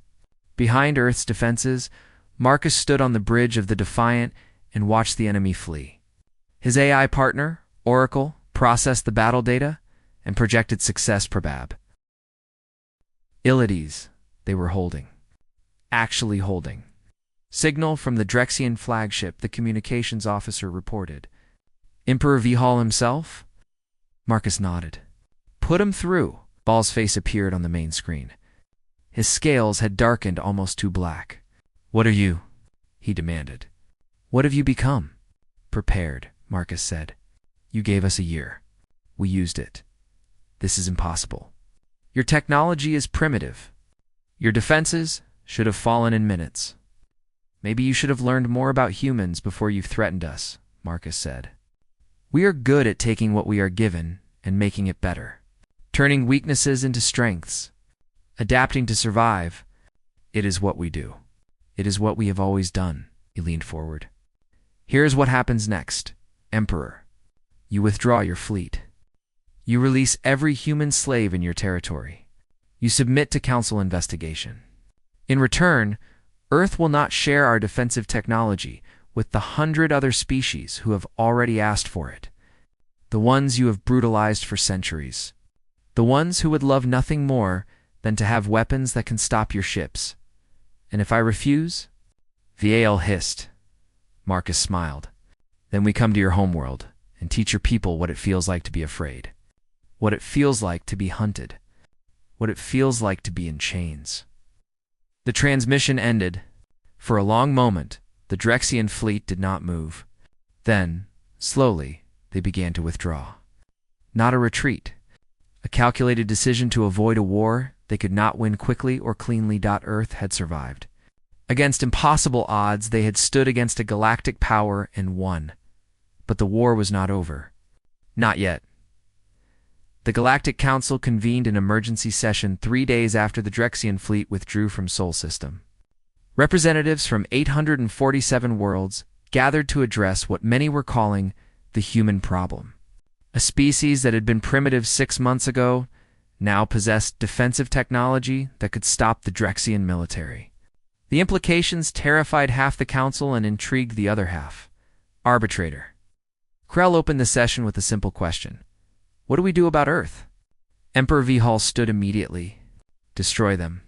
Behind Earth's defenses, Marcus stood on the bridge of the Defiant and watched the enemy flee. His AI partner, Oracle, processed the battle data and projected success probab. Iliades, they were holding. Actually holding. Signal from the Drexian flagship, the communications officer reported. Emperor Vihal himself? Marcus nodded. Put him through. Ball's face appeared on the main screen. His scales had darkened almost to black. What are you? He demanded. What have you become? Prepared, Marcus said. You gave us a year. We used it. This is impossible. Your technology is primitive. Your defenses should have fallen in minutes. Maybe you should have learned more about humans before you threatened us, Marcus said. We are good at taking what we are given and making it better. Turning weaknesses into strengths. Adapting to survive. It is what we do. It is what we have always done. He leaned forward. Here's what happens next, Emperor. You withdraw your fleet. You release every human slave in your territory. You submit to council investigation. In return, Earth will not share our defensive technology with the 100 other species who have already asked for it. The ones you have brutalized for centuries. The ones who would love nothing more than to have weapons that can stop your ships. And if I refuse? Viel hissed. Marcus smiled. Then we come to your homeworld and teach your people what it feels like to be afraid. What it feels like to be hunted. What it feels like to be in chains. The transmission ended. For a long moment, the Drexian fleet did not move. Then, slowly, they began to withdraw. Not a retreat. A calculated decision to avoid a war they could not win quickly or cleanly. Earth had survived. Against impossible odds, they had stood against a galactic power and won. But the war was not over. Not yet. The Galactic Council convened an emergency session 3 days after the Drexian fleet withdrew from Sol System. Representatives from 847 worlds gathered to address what many were calling the human problem. A species that had been primitive 6 months ago now possessed defensive technology that could stop the Drexian military. The implications terrified half the council and intrigued the other half. Arbitrator. Krell opened the session with a simple question. What do we do about Earth? Emperor Vihal stood immediately. Destroy them.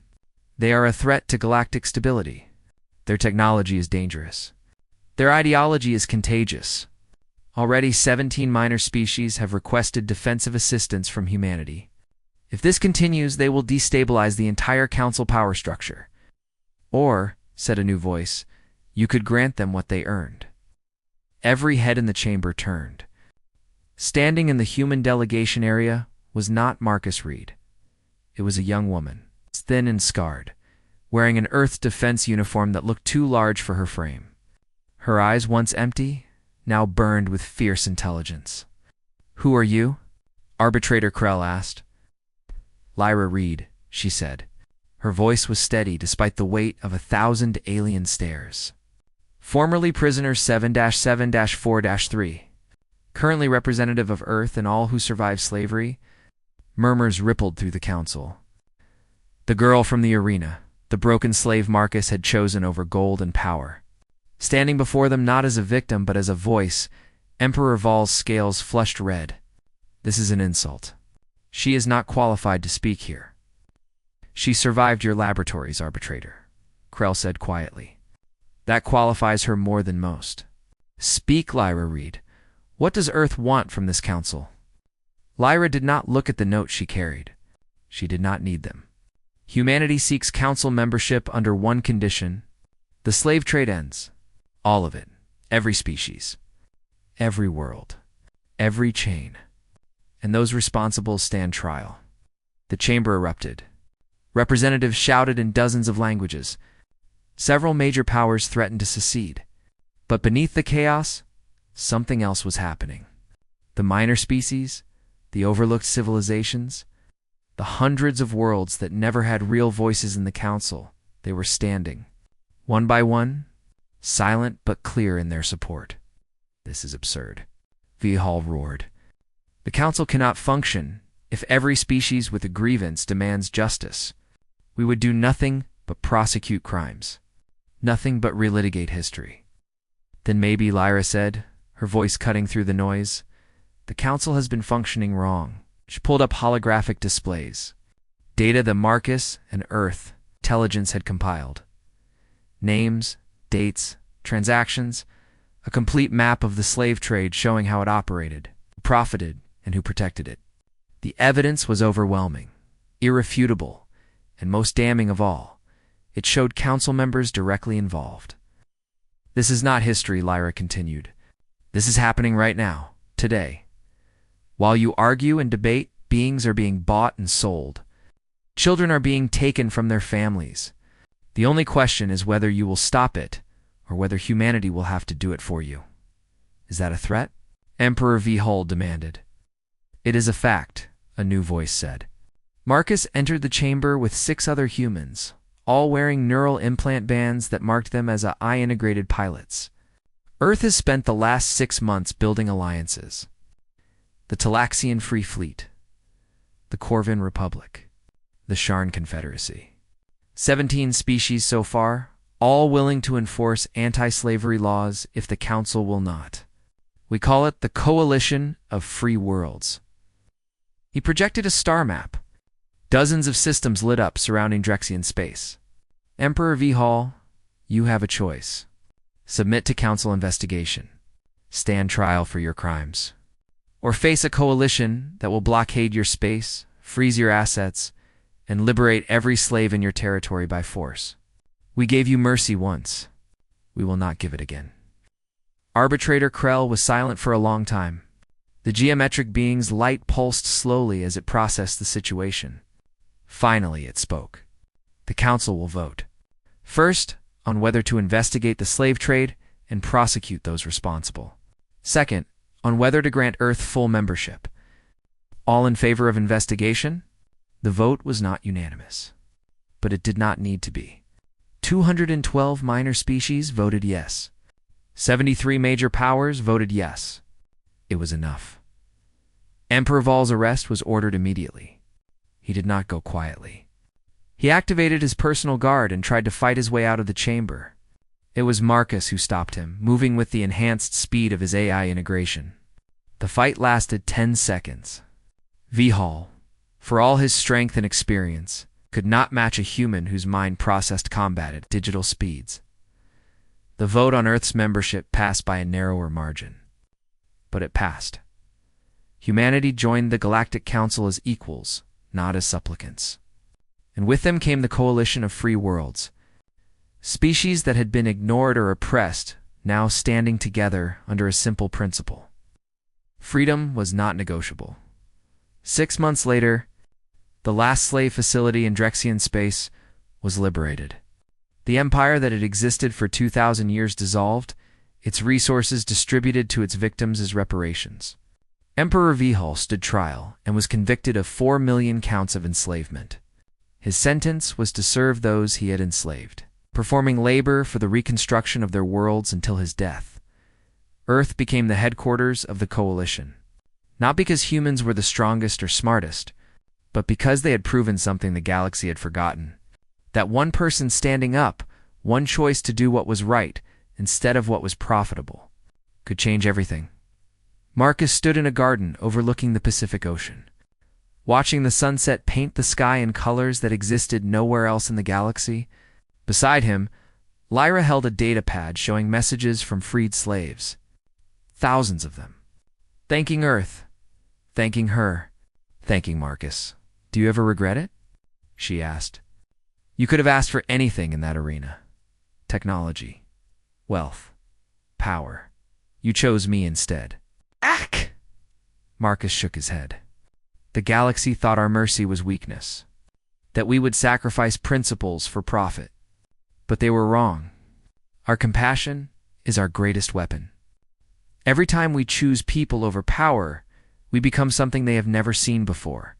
They are a threat to galactic stability. Their technology is dangerous. Their ideology is contagious. Already 17 minor species have requested defensive assistance from humanity. If this continues, they will destabilize the entire council power structure. Or, said a new voice, you could grant them what they earned. Every head in the chamber turned. Standing in the human delegation area was not Marcus Reed. It was a young woman, thin and scarred, wearing an Earth defense uniform that looked too large for her frame. Her eyes, once empty, now burned with fierce intelligence. Who are you? Arbitrator Krell asked. Lyra Reed, she said. Her voice was steady despite the weight of 1,000 alien stares. Formerly prisoner 7-7-4-3. currently representative of Earth and all who survived slavery. Murmurs rippled through the council. The girl from the arena, the broken slave Marcus had chosen over gold and power. Standing before them not as a victim but as a voice, Emperor Val's scales flushed red. This is an insult. She is not qualified to speak here. She survived your laboratories, arbitrator, Krell said quietly. That qualifies her more than most. Speak, Lyra Reed. What does Earth want from this council? Lyra did not look at the notes she carried. She did not need them. Humanity seeks council membership under one condition. The slave trade ends. All of it. Every species. Every world. Every chain. And those responsible stand trial. The chamber erupted. Representatives shouted in dozens of languages. Several major powers threatened to secede. But beneath the chaos, something else was happening. The minor species, the overlooked civilizations, the hundreds of worlds that never had real voices in the council, they were standing, one by one, silent but clear in their support. This is absurd, Vihal roared. The council cannot function if every species with a grievance demands justice. We would do nothing but prosecute crimes, nothing but relitigate history. Then maybe, Lyra said, her voice cutting through the noise, the council has been functioning wrong. She pulled up holographic displays, data that Marcus and Earth intelligence had compiled. Names, dates, transactions, a complete map of the slave trade showing how it operated, who profited, and who protected it. The evidence was overwhelming, irrefutable, and most damning of all, it showed council members directly involved. This is not history, Lyra continued. This is happening right now, today. While you argue and debate, beings are being bought and sold. Children are being taken from their families. The only question is whether you will stop it, or whether humanity will have to do it for you. Is that a threat? Emperor Vihal demanded. It is a fact, a new voice said. Marcus entered the chamber with 6 other humans, all wearing neural implant bands that marked them as AI-integrated pilots. Earth has spent the last 6 months building alliances. The Talaxian Free Fleet, the Corvin Republic, the Sharn Confederacy. 17 species so far, all willing to enforce anti-slavery laws if the Council will not. We call it the Coalition of Free Worlds. He projected a star map. Dozens of systems lit up surrounding Drexian space. Emperor Vihal, you have a choice. Submit to Council investigation. Stand trial for your crimes. Or face a coalition that will blockade your space, freeze your assets, and liberate every slave in your territory by force. We gave you mercy once. We will not give it again. Arbitrator Krell was silent for a long time. The geometric being's light pulsed slowly as it processed the situation. Finally, it spoke. The Council will vote. First, on whether to investigate the slave trade and prosecute those responsible. Second, on whether to grant Earth full membership. All in favor of investigation? The vote was not unanimous. But it did not need to be. 212 minor species voted yes. 73 major powers voted yes. It was enough. Emperor Val's arrest was ordered immediately. He did not go quietly. He activated his personal guard and tried to fight his way out of the chamber. It was Marcus who stopped him, moving with the enhanced speed of his AI integration. The fight lasted 10 seconds. Vihal, for all his strength and experience, could not match a human whose mind processed combat at digital speeds. The vote on Earth's membership passed by a narrower margin. But it passed. Humanity joined the Galactic Council as equals, not as supplicants. And with them came the Coalition of Free Worlds. Species that had been ignored or oppressed, now standing together under a simple principle. Freedom was not negotiable. 6 months later, the last slave facility in Drexian space was liberated. The empire that had existed for 2,000 years dissolved, its resources distributed to its victims as reparations. Emperor Vihal stood trial and was convicted of 4 million counts of enslavement. His sentence was to serve those he had enslaved, performing labor for the reconstruction of their worlds until his death. Earth became the headquarters of the coalition. Not because humans were the strongest or smartest, but because they had proven something the galaxy had forgotten. That one person standing up, one choice to do what was right instead of what was profitable, could change everything. Marcus stood in a garden overlooking the Pacific Ocean, watching the sunset paint the sky in colors that existed nowhere else in the galaxy. Beside him, Lyra held a data pad showing messages from freed slaves. Thousands of them. Thanking Earth, thanking her, thanking Marcus. "Do you ever regret it?" she asked. "You could have asked for anything in that arena. Technology, wealth, power. You chose me instead." "Ack!" Marcus shook his head. "The galaxy thought our mercy was weakness, that we would sacrifice principles for profit. But they were wrong. Our compassion is our greatest weapon. Every time we choose people over power, we become something they have never seen before."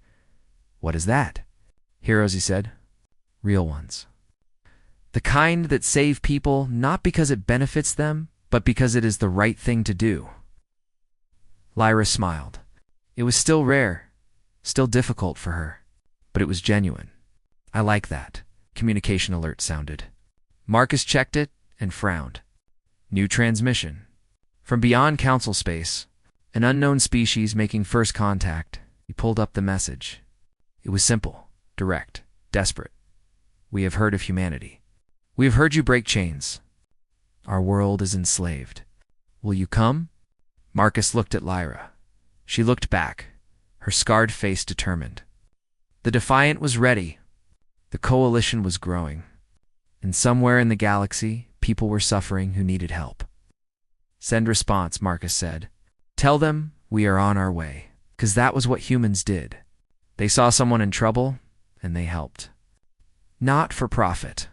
"What is that?" "Heroes," he said. "Real ones. The kind that save people not because it benefits them, but because it is the right thing to do." Lyra smiled. It was still rare, still difficult for her, but it was genuine. "I like that." Communication alert sounded. Marcus checked it and frowned. New transmission. From beyond council space, an unknown species making first contact. He pulled up the message. It was simple, direct, desperate. "We have heard of humanity. We have heard you break chains. Our world is enslaved. Will you come?" Marcus looked at Lyra. She looked back, her scarred face determined. The Defiant was ready. The coalition was growing. And somewhere in the galaxy, people were suffering who needed help. "Send response," Marcus said. "Tell them we are on our way." Because that was what humans did. They saw someone in trouble, and they helped. Not for profit,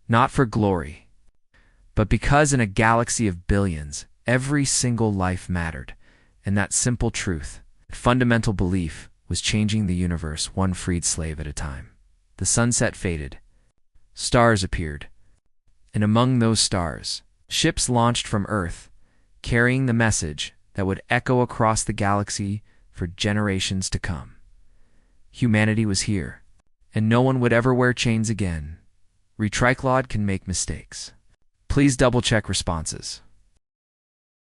not for glory, but because in a galaxy of billions, every single life mattered, and that simple truth, that fundamental belief, was changing the universe one freed slave at a time. The sunset faded. Stars appeared, and among those stars, ships launched from Earth, carrying the message that would echo across the galaxy for generations to come. Humanity was here, and no one would ever wear chains again. Retriclod can make mistakes. Please double-check responses.